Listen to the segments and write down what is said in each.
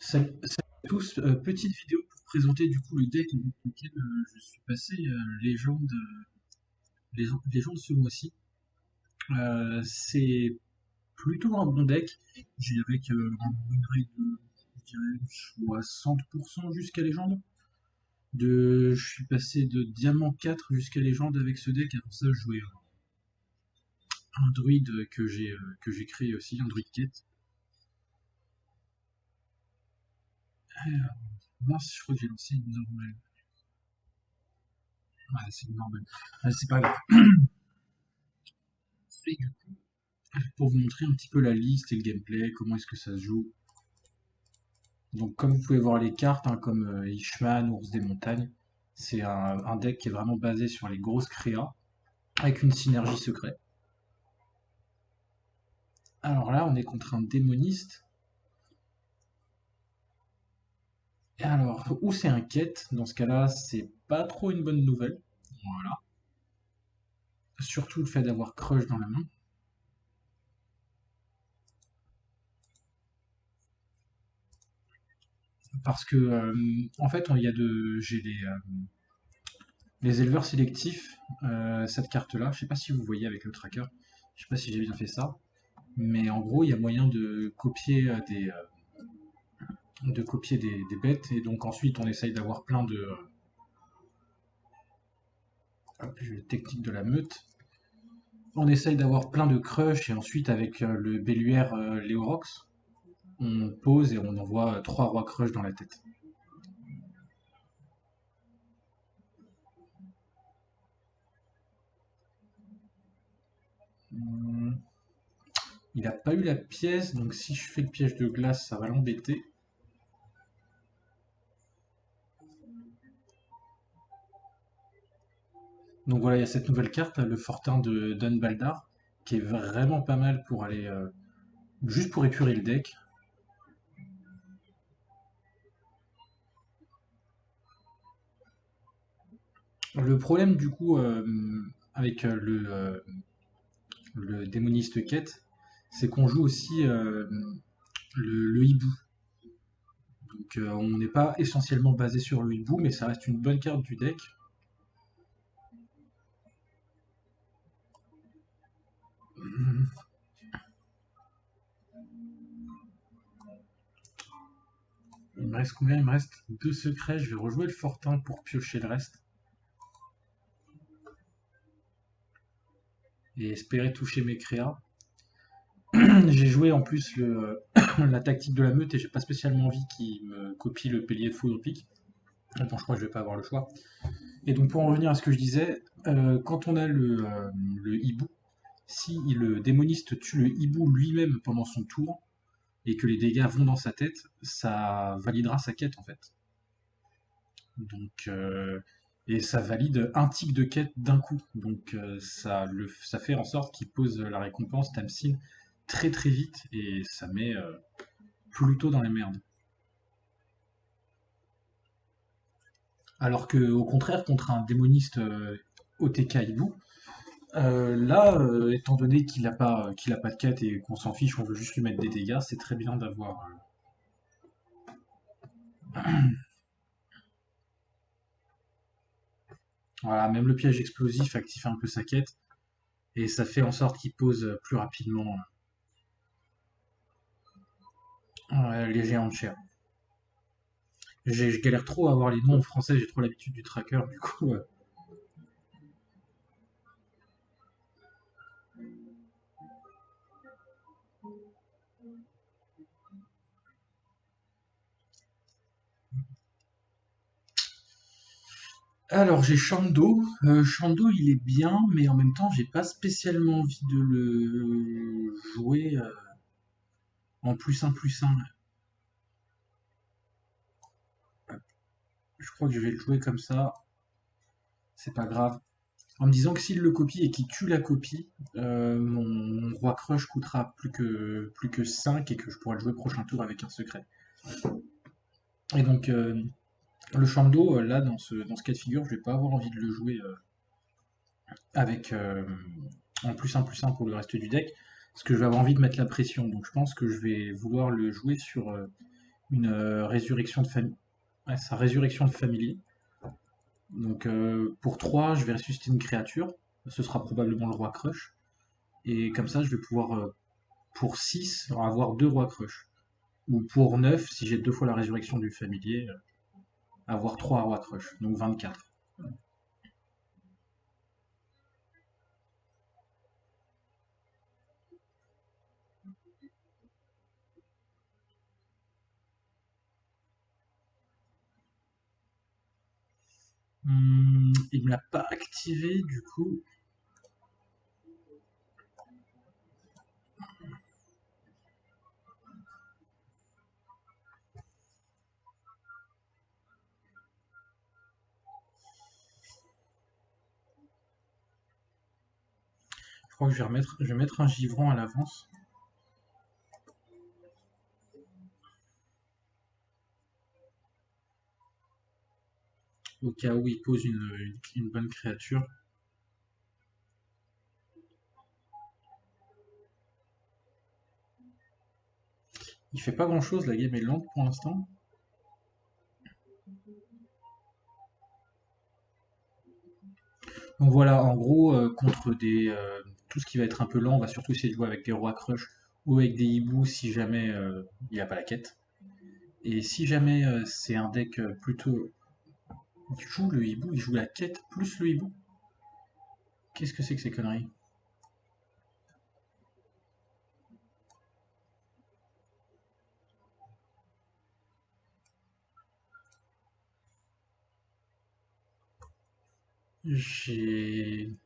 Salut à tous, petite vidéo pour présenter du coup le deck avec lequel je suis passé légende ce mois-ci. C'est plutôt un bon deck. J'ai avec un win rate de je dirais 60% jusqu'à légende. Je suis passé de diamant 4 jusqu'à légende avec ce deck. Avant ça, je jouais un druide que j'ai créé aussi, un druide quête. Mince, je crois que j'ai lancé une normale. Ouais, c'est une normale. C'est pas grave. Et du coup, pour vous montrer un petit peu la liste et le gameplay, comment est-ce que ça se joue. Donc comme vous pouvez voir les cartes, hein, comme Ishman, Ours des montagnes, c'est un deck qui est vraiment basé sur les grosses créas, avec une synergie secrète. Alors là, on est contre un démoniste. Et alors, où c'est un quête, dans ce cas-là, c'est pas trop une bonne nouvelle. Voilà. Surtout le fait d'avoir Crush dans la main. Parce que, en fait, j'ai les éleveurs sélectifs, cette carte-là. Je sais pas si vous voyez avec le tracker. Je sais pas si j'ai bien fait ça. Mais en gros, il y a moyen de copier des bêtes, et donc ensuite on essaye d'avoir plein de techniques de la meute. On essaye d'avoir plein de crush, et ensuite avec le Belluaire Léorox, on pose et on envoie trois rois crush dans la tête. Hum, Il n'a pas eu la pièce, donc si je fais le piège de glace, ça va l'embêter. Donc voilà, il y a cette nouvelle carte, le Fortin de Dunbaldar, qui est vraiment pas mal pour aller juste pour épurer le deck. Le problème du coup avec le démoniste quête, c'est qu'on joue aussi le hibou. Donc on n'est pas essentiellement basé sur le hibou, mais ça reste une bonne carte du deck. Il me reste combien? Il me reste deux secrets. Je vais rejouer le fortin pour piocher le reste. Et espérer toucher mes créas. J'ai joué en plus la tactique de la meute et j'ai pas spécialement envie qu'il me copie le pilier de foudre pique. Bon, je crois que je vais pas avoir le choix. Et donc pour en revenir à ce que je disais, quand on a le hibou, si le démoniste tue le hibou lui-même pendant son tour, et que les dégâts vont dans sa tête, ça validera sa quête en fait. Donc, et ça valide un type de quête d'un coup. Donc ça fait en sorte qu'il pose la récompense Tamsin très très vite, et ça met plutôt dans les merdes. Alors que au contraire, contre un démoniste OTK hibou, là, étant donné qu'il a pas de quête et qu'on s'en fiche, on veut juste lui mettre des dégâts, c'est très bien d'avoir. Voilà, même le piège explosif active un peu sa quête, et ça fait en sorte qu'il pose plus rapidement les géants de chair. Je galère trop à avoir les noms en français, j'ai trop l'habitude du tracker, du coup. Alors j'ai Shando. Shando il est bien, mais en même temps j'ai pas spécialement envie de le jouer en plus un. Je crois que je vais le jouer comme ça, c'est pas grave. En me disant que s'il le copie et qu'il tue la copie, mon roi crush coûtera plus que 5 et que je pourrai le jouer prochain tour avec un secret. Et donc le Shando, là dans ce cas de figure, je vais pas avoir envie de le jouer avec en plus un pour le reste du deck, parce que je vais avoir envie de mettre la pression. Donc je pense que je vais vouloir le jouer sur une résurrection de famille. Ouais, sa résurrection de familier. Donc pour 3, je vais ressusciter une créature. Ce sera probablement le roi Crush. Et comme ça, je vais pouvoir, pour 6 avoir 2 rois Crush. Ou pour 9, si j'ai 2 fois la résurrection du familier, avoir 3 rois Crush. Donc 24. Il me l'a pas activé du coup. Je crois que je vais mettre un givrant à l'avance. Au cas où il pose une bonne créature. Il fait pas grand chose, la game est lente pour l'instant. Donc voilà, en gros, contre tout ce qui va être un peu lent, on va surtout essayer de jouer avec des rois crush ou avec des hiboux si jamais il n'y a pas la quête. Et si jamais c'est un deck plutôt. Il joue le hibou, il joue la quête plus le hibou. Qu'est-ce que c'est que ces conneries? J'ai.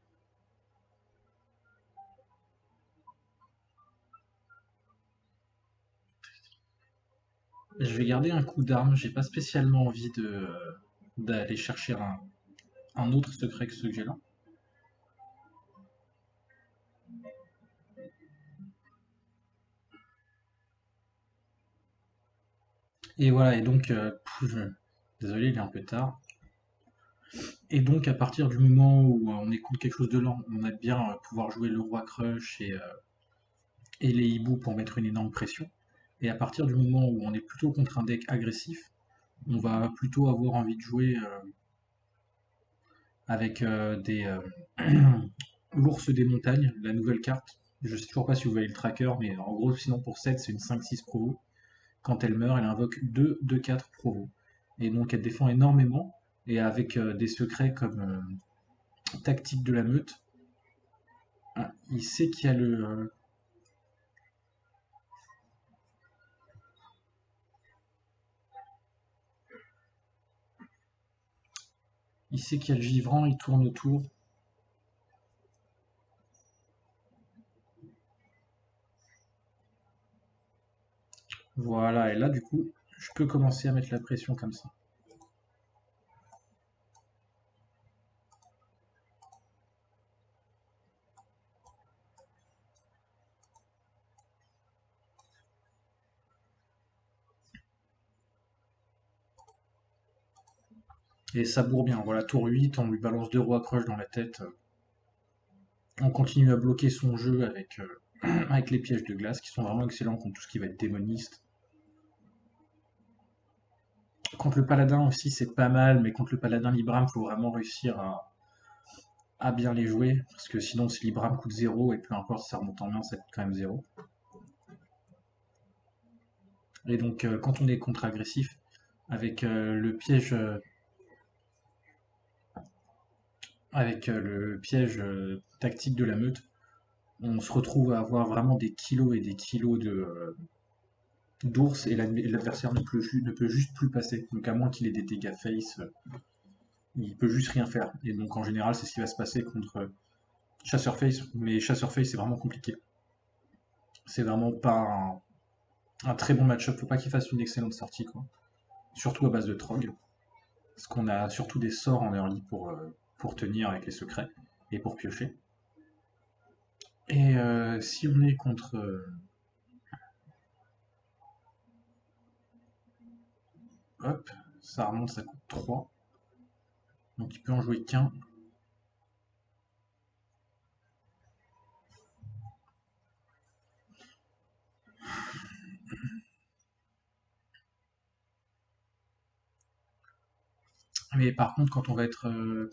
Je vais garder un coup d'arme, j'ai pas spécialement envie d'aller chercher un autre secret que ce que j'ai là. Et voilà, et donc, désolé, il est un peu tard. Et donc, à partir du moment où on est contre quelque chose de lent, on aime bien pouvoir jouer le roi crush et les hiboux pour mettre une énorme pression. Et à partir du moment où on est plutôt contre un deck agressif, on va plutôt avoir envie de jouer avec l'ours des montagnes, la nouvelle carte. Je sais toujours pas si vous voyez le tracker, mais en gros, sinon pour 7, c'est une 5-6 provo. Quand elle meurt, elle invoque 2-4 provo. Et donc elle défend énormément. Et avec des secrets comme tactique de la meute, ah, il sait qu'il y a il sait qu'il y a le givrant, il tourne autour. Voilà, et là du coup, je peux commencer à mettre la pression comme ça. Et ça bourre bien. Voilà, tour 8, on lui balance 2 rois crush dans la tête. On continue à bloquer son jeu avec, avec les pièges de glace qui sont vraiment excellents contre tout ce qui va être démoniste. Contre le paladin aussi, c'est pas mal, mais contre le paladin Libram, faut vraiment réussir à bien les jouer, parce que sinon, si Libram coûte 0, et peu importe si ça remonte en main, ça coûte quand même 0. Et donc, quand on est contre-agressif, avec le piège tactique de la meute, on se retrouve à avoir vraiment des kilos et des kilos d'ours, et l'adversaire ne peut juste plus passer. Donc, à moins qu'il ait des dégâts face, il peut juste rien faire. Et donc, en général, c'est ce qui va se passer contre Chasseur Face, mais Chasseur Face, c'est vraiment compliqué. C'est vraiment pas un très bon match-up. Faut pas qu'il fasse une excellente sortie, quoi. Surtout à base de Trog. Parce qu'on a surtout des sorts en early pour tenir avec les secrets et pour piocher. Et si on est contre. Hop, ça remonte, ça coûte 3. Donc il peut en jouer qu'un. Mais par contre, quand on va être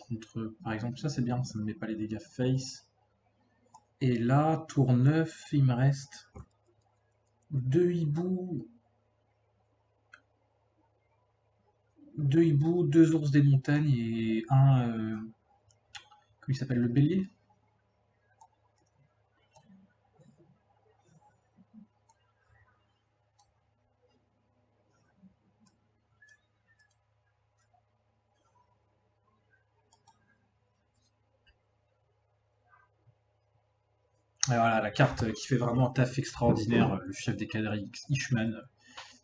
contre, par exemple, ça c'est bien, ça ne met pas les dégâts face. Et là, tour 9, il me reste deux hiboux, deux ours des montagnes et un, comment il s'appelle, le bélier. Et voilà, la carte qui fait vraiment un taf extraordinaire, le chef des quadrilles Ishman,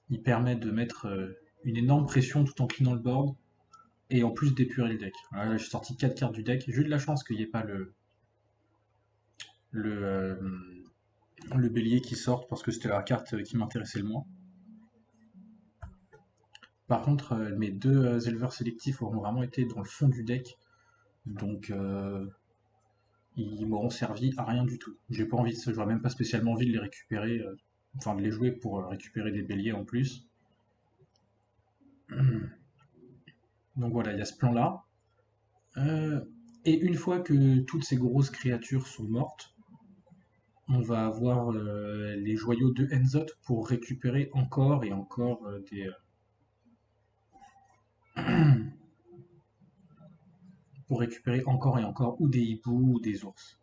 il permet de mettre une énorme pression tout en cleanant le board et en plus d'épurer le deck. Voilà, là, j'ai sorti 4 cartes du deck, j'ai eu de la chance qu'il n'y ait pas le, euh, le bélier qui sorte parce que c'était la carte qui m'intéressait le moins. Par contre, mes deux éleveurs sélectifs auront vraiment été dans le fond du deck, donc ils m'auront servi à rien du tout. J'ai pas envie de ça, j'aurais même pas spécialement envie de les récupérer, enfin de les jouer pour récupérer des béliers en plus. Donc voilà, il y a ce plan-là. Euh, et une fois que toutes ces grosses créatures sont mortes, on va avoir les joyaux de Enzot pour récupérer encore et encore pour récupérer encore et encore ou des hiboux ou des ours.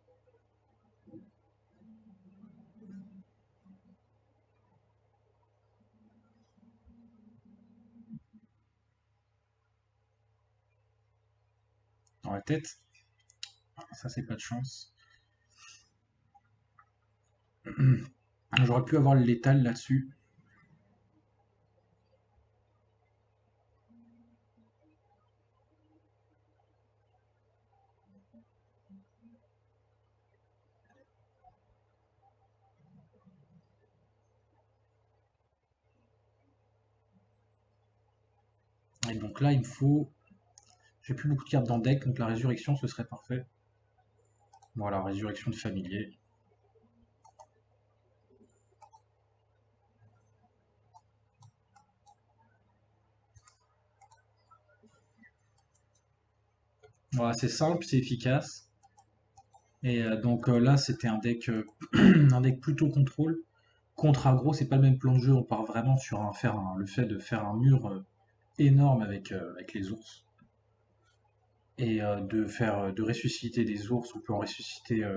Dans la tête, ça c'est pas de chance. J'aurais pu avoir le létal là-dessus. Et donc là, il me faut. J'ai plus beaucoup de cartes dans le deck, donc la résurrection ce serait parfait. Voilà, résurrection de familier. Voilà, c'est simple, c'est efficace. Et donc là, c'était un deck, un deck plutôt contrôle. Contre aggro, c'est pas le même plan de jeu. On part vraiment sur le fait de faire un mur énorme avec les ours. Et de ressusciter des ours. On peut en ressusciter.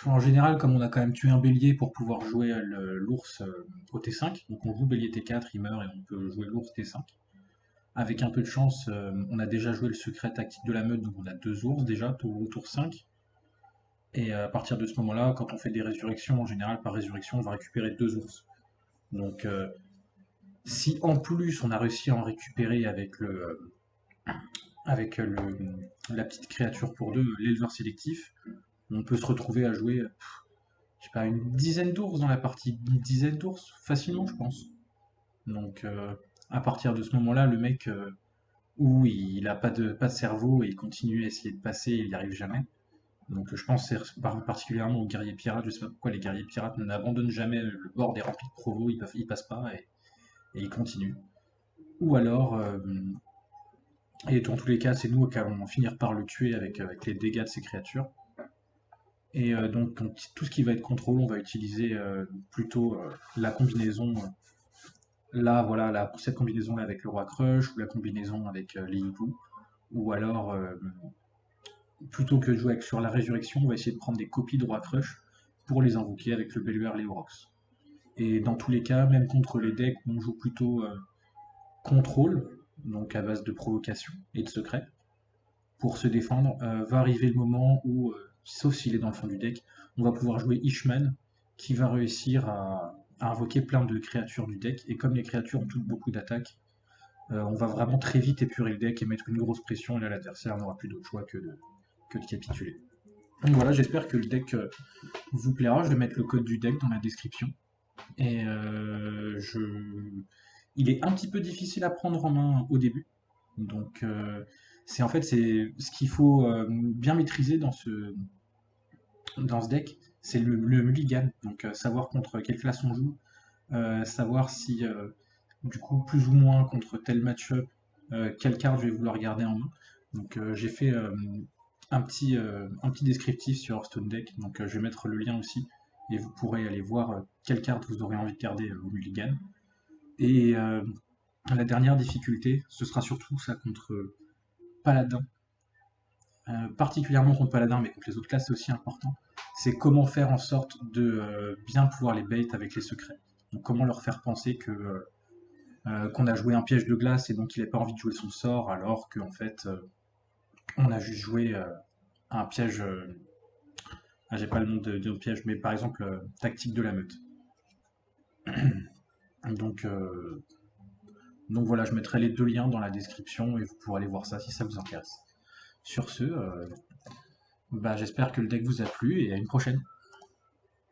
En général, comme on a quand même tué un bélier pour pouvoir jouer l'ours au T5, donc on joue bélier T4, il meurt et on peut jouer l'ours T5. Avec un peu de chance, on a déjà joué le secret tactique de la meute, donc on a deux ours déjà au tour 5. Et à partir de ce moment-là, quand on fait des résurrections, en général, par résurrection, on va récupérer deux ours. Donc, si en plus on a réussi à en récupérer avec la petite créature pour deux, l'éleveur sélectif, on peut se retrouver à jouer, je sais pas, une dizaine d'ours dans la partie, une dizaine d'ours, facilement, je pense. Donc, à partir de ce moment-là, le mec, où il a pas de cerveau et il continue à essayer de passer, il n'y arrive jamais. Donc je pense particulièrement aux guerriers pirates, je sais pas pourquoi les guerriers pirates n'abandonnent jamais le bord des remplis de provo, ils passent pas et ils continuent. Ou alors, et dans tous les cas, c'est nous qui allons finir par le tuer avec les dégâts de ces créatures. Et donc, tout ce qui va être contrôle, on va utiliser plutôt la combinaison. Là, voilà, cette combinaison là avec le roi crush, ou la combinaison avec les hiboux. Ou alors, plutôt que de jouer sur la résurrection, on va essayer de prendre des copies de roi crush pour les invoquer avec le Belluaire Léorox. Et dans tous les cas, même contre les decks où on joue plutôt contrôle, donc à base de provocation et de secret, pour se défendre, va arriver le moment où, sauf s'il est dans le fond du deck, on va pouvoir jouer Ishman, qui va réussir à invoquer plein de créatures du deck, et comme les créatures ont toutes beaucoup d'attaques, on va vraiment très vite épurer le deck et mettre une grosse pression, et là l'adversaire n'aura plus d'autre choix que de capituler. Donc voilà, j'espère que le deck vous plaira, je vais mettre le code du deck dans la description. Et il est un petit peu difficile à prendre en main au début. Donc c'est ce qu'il faut bien maîtriser dans ce deck, c'est le mulligan. Donc savoir contre quelle classe on joue, savoir si du coup plus ou moins contre tel match-up quelle carte je vais vouloir garder en main. Donc j'ai fait un petit descriptif sur Hearthstone Deck, donc je vais mettre le lien aussi, et vous pourrez aller voir quelle carte vous aurez envie de garder au mulligan. Et la dernière difficulté, ce sera surtout ça contre Paladin, particulièrement contre Paladin, mais contre les autres classes c'est aussi important, c'est comment faire en sorte de bien pouvoir les bait avec les secrets. Donc comment leur faire penser que qu'on a joué un piège de glace et donc il n'a pas envie de jouer son sort, alors qu'en fait on a juste joué un piège. J'ai pas le nom de piège, mais par exemple tactique de la meute. Donc, euh, donc voilà, je mettrai les deux liens dans la description et vous pourrez aller voir ça si ça vous intéresse. Sur ce, bah, j'espère que le deck vous a plu et à une prochaine.